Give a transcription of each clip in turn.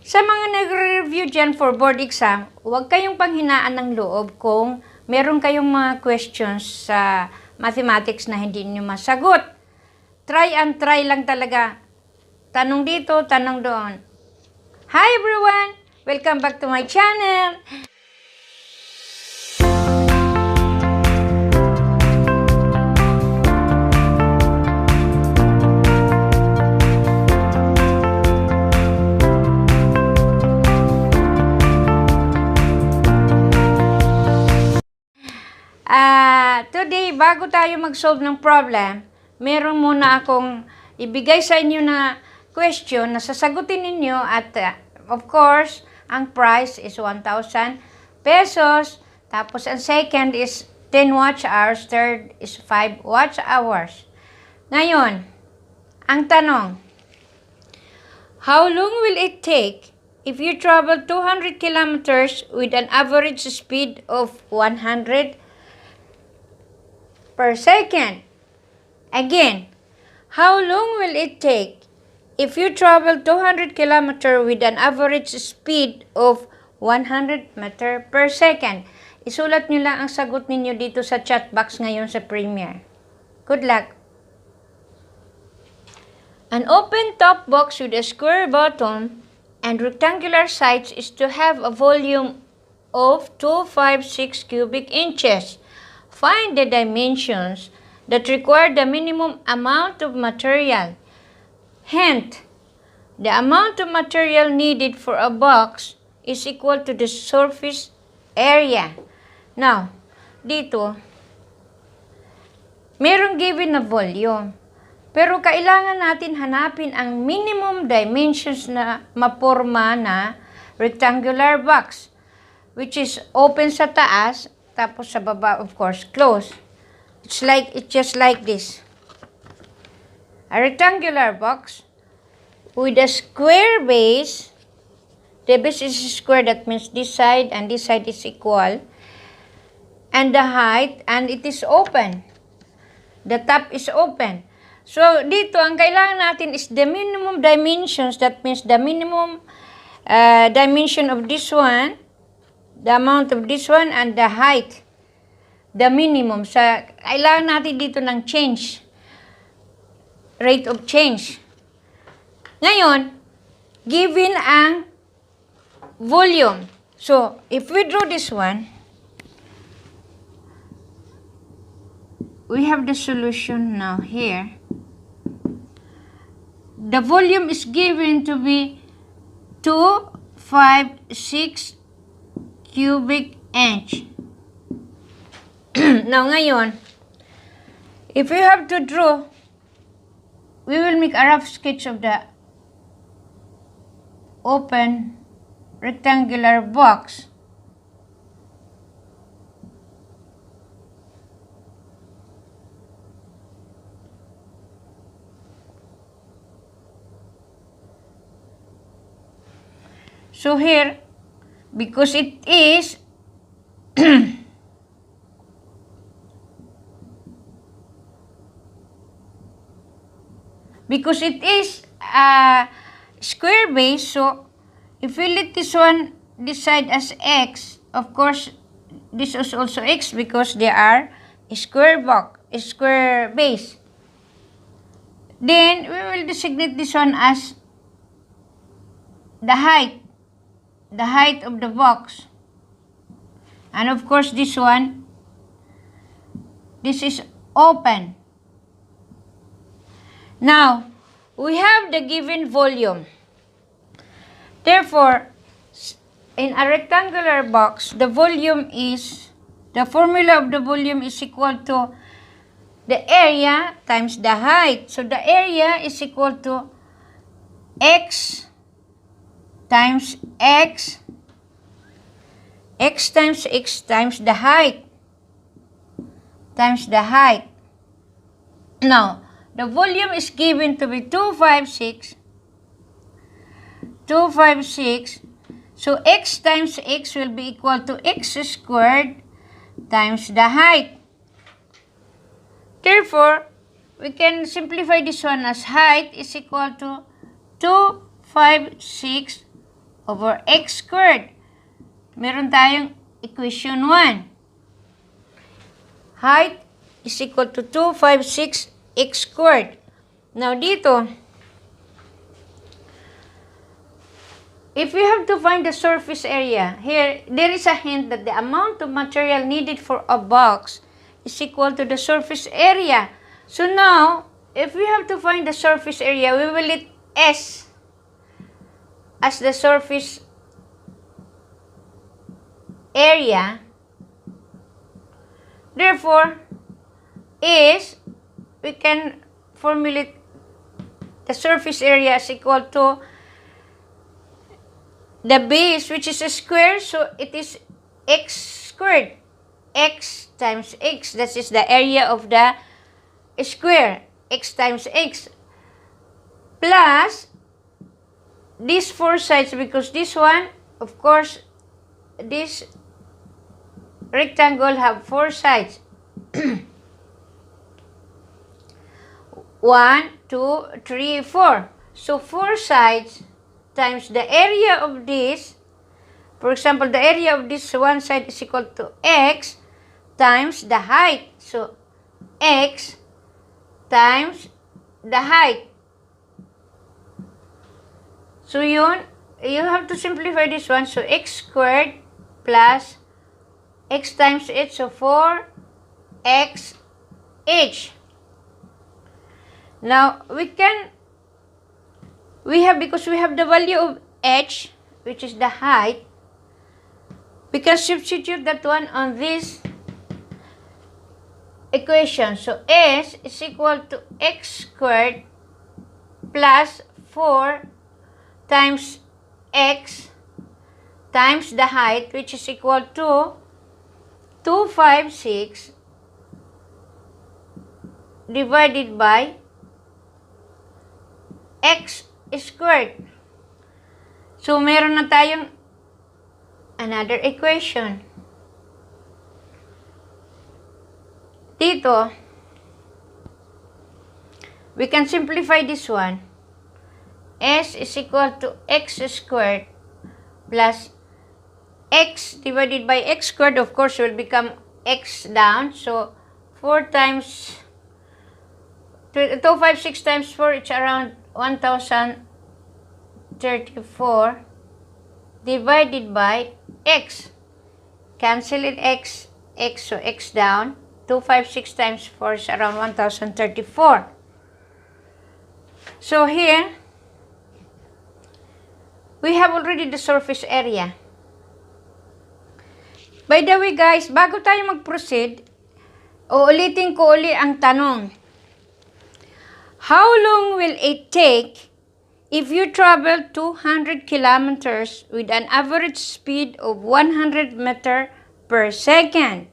Sa mga nagre-review dyan for board exam, huwag kayong panghinaan ng loob kung meron kayong mga questions sa mathematics na hindi nyo masagot. Try and try lang talaga. Tanong dito, tanong doon. Hi everyone! Welcome back to my channel! Today, bago tayo mag-solve ng problem, meron muna akong ibigay sa inyo na question na sasagutin ninyo at of course, ang price is 1,000 pesos. Tapos, ang second is 10 watch hours. Third is 5 watch hours. Ngayon, ang tanong, how long will it take if you travel 200 kilometers with an average speed of 100 per second? Again, how long will it take if you travel 200 km with an average speed of 100 meter per second? Isulat nyo lang ang sagot ninyo dito sa chat box ngayon sa Premiere. Good luck! An open top box with a square bottom and rectangular sides is to have a volume of 256 cubic inches. Find the dimensions that require the minimum amount of material. Hint, the amount of material needed for a box is equal to the surface area. Now, dito, merong given na volume. Pero kailangan natin hanapin ang minimum dimensions na maporma na rectangular box, which is open sa taas, tapos sa baba, of course, close. It's just like this. A rectangular box with a square base. The base is square, that means this side and this side is equal. And the height, and it is open. The top is open. So, dito, ang kailangan natin is the minimum dimensions. That means the minimum dimension of this one, the amount of this one, and the height, the minimum. Kailangan natin dito ng change, rate of change. Ngayon, given ang volume. So, if we draw this one, we have the solution now here. The volume is given to be 256 cubic inch. Now, ngayon, if you have to draw, we will make a rough sketch of the open rectangular box. So here, because it is because it is a square base, so if we let this one decide as x, of course this is also x because they are a square base. Then we will designate this one as the height of the box. And of course this one, this is open. Now, we have the given volume. Therefore, in a rectangular box, the formula of the volume is equal to the area times the height. So, the area is equal to x times x times x times the height. Now, the volume is given to be 256. So, x times x will be equal to x squared times the height. Therefore, we can simplify this one as height is equal to 256 over x squared. Meron tayong equation 1. Height is equal to 256 x squared. Now, dito, if we have to find the surface area, here, there is a hint that the amount of material needed for a box is equal to the surface area. So now, if we have to find the surface area, we will let S as the surface area. Therefore, we can formulate the surface area as equal to the base, which is a square, so it is x squared. X times x, that is the area of the square. X times x. Plus, these 4 sides, because this one, of course, this rectangle have 4 sides. 1, 2, 3, 4. So 4 sides times the area of this. For example, the area of this one side is equal to x times the height. So x times the height. So yun, you have to simplify this one. So x squared plus x times h, so 4x h. Now, because we have the value of h, which is the height, we can substitute that one on this equation. So, s is equal to x squared plus 4 times x times the height, which is equal to 256 divided by x squared. So, meron na tayong another equation. Dito, we can simplify this one. S is equal to x squared plus x divided by x squared, of course, will become x down. So, 4 times 256 times 4, it's around 1034 divided by x. Cancel it, x, so x down. 256 times 4 is around 1034. So here, we have already the surface area. By the way guys, bago tayo mag-proceed, uulitin ko uli ang tanong. How long will it take if you travel 200 kilometers with an average speed of 100 meter per second?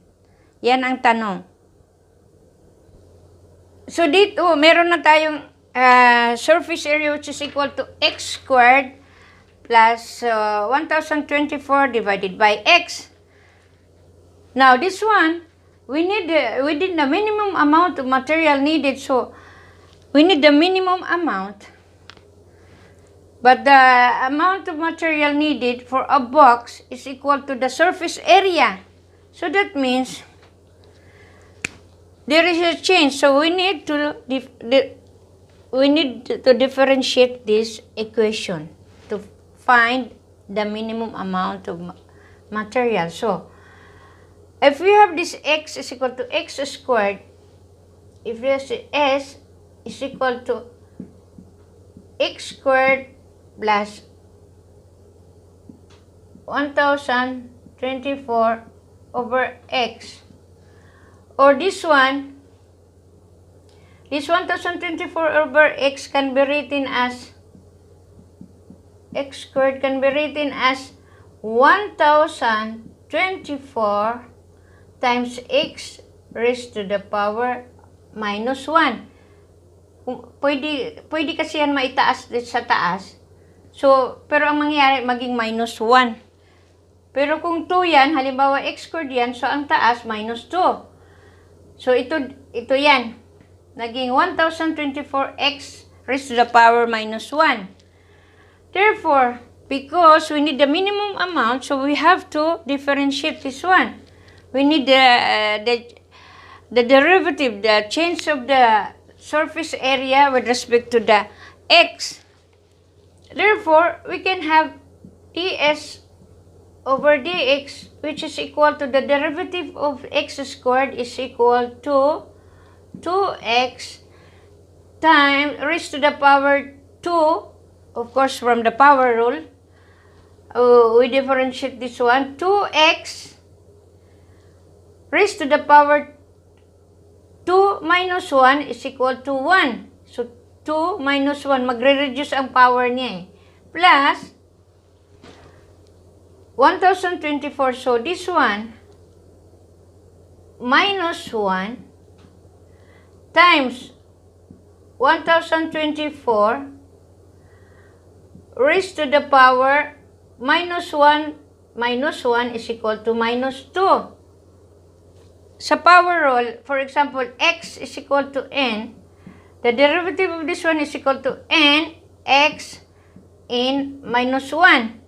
Yan ang tanong. So dito, meron na tayong surface area which is equal to x squared plus 1024 divided by x. Now this one, we need the minimum amount of material needed. So we need the minimum amount. But the amount of material needed for a box is equal to the surface area. So that means there is a change. So we need to differentiate this equation to find the minimum amount of material. So if we have this x is equal to x squared, if this s is equal to x squared plus 1024 over x. Or this 1024 over x can be written as, x squared can be written as 1024 times x raised to the power minus 1. Pwede kasi yan maitaas sa taas. So, pero ang mangyayari, maging minus 1. Pero kung 2 yan, halimbawa x squared yan, so ang taas, minus 2. So, ito yan. Naging 1024x raised to the power minus 1. Therefore, because we need the minimum amount, so we have to differentiate this one. We need the derivative, the change of the surface area with respect to the x. Therefore, we can have ds over dx, which is equal to the derivative of x squared is equal to 2x times raised to the power 2, of course from the power rule. We differentiate this one, 2x raised to the power 2 minus 1 is equal to 1. So, 2 minus 1, magre-reduce ang power niya eh. Plus, 1024. So, this one, minus 1 times 1024 raised to the power minus 1 is equal to minus 2. Sa power rule, for example, x is equal to n, the derivative of this one is equal to n x in minus 1.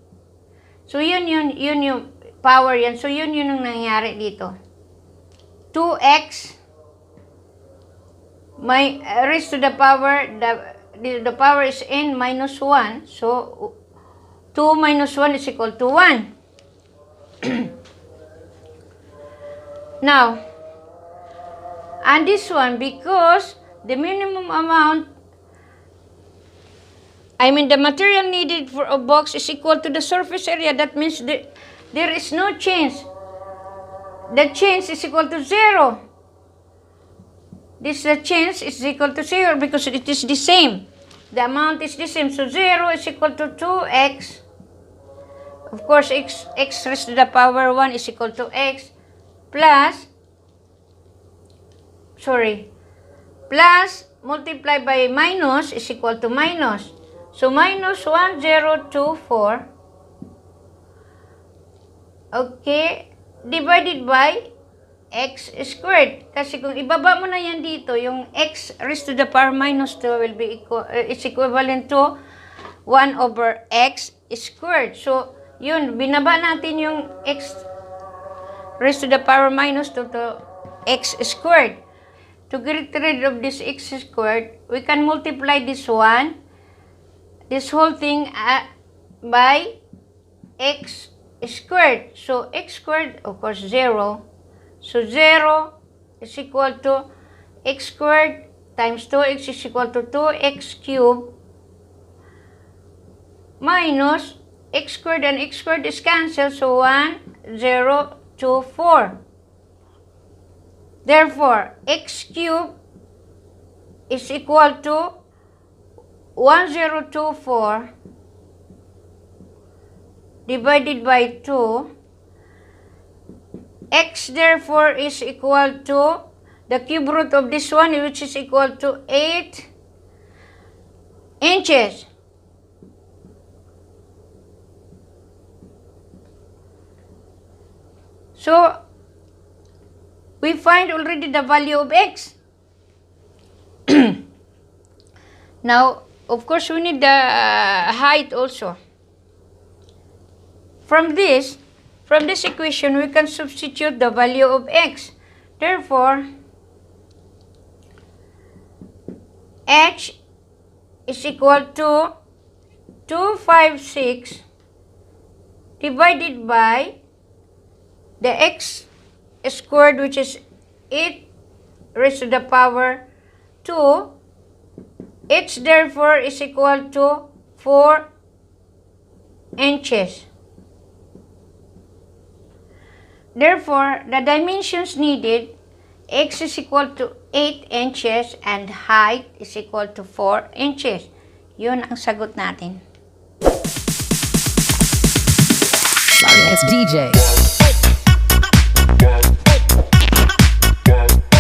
So, yun yung power yan. So, yun yung nangyari dito. 2x raised to the power, the power is n minus 1. So, 2 minus 1 is equal to 1. Now, and this one, because the minimum amount, the material needed for a box is equal to the surface area. That means there is no change. The change is equal to 0. The change is equal to 0 because it is the same. The amount is the same. So 0 is equal to 2x. Of course, x raised to the power 1 is equal to x plus multiply by minus is equal to minus. So, minus 1024, okay, divided by x squared. Kasi kung ibaba mo na yan dito, yung x raised to the power minus 2 will be is equivalent to 1 over x squared. So, yun, binaba natin yung x raised to the power minus 2 to x squared. To get rid of this x squared, we can multiply this one, this whole thing by x squared. So, x squared, of course, 0. So, 0 is equal to x squared times 2x is equal to 2x cubed minus x squared and x squared is cancelled. So, 1, 0, 2, 4. Therefore, x cubed is equal to 1024 divided by 2. X therefore is equal to the cube root of this one, which is equal to 8 inches. So, we find already the value of x. Now, of course, we need the height also. From this equation, we can substitute the value of x. Therefore, h is equal to 256 divided by the x squared, which is 8 raised to the power 2. H therefore is equal to 4 inches. Therefore, the dimensions needed, x is equal to 8 inches and height is equal to 4 inches. Yun ang sagot natin. It's DJ.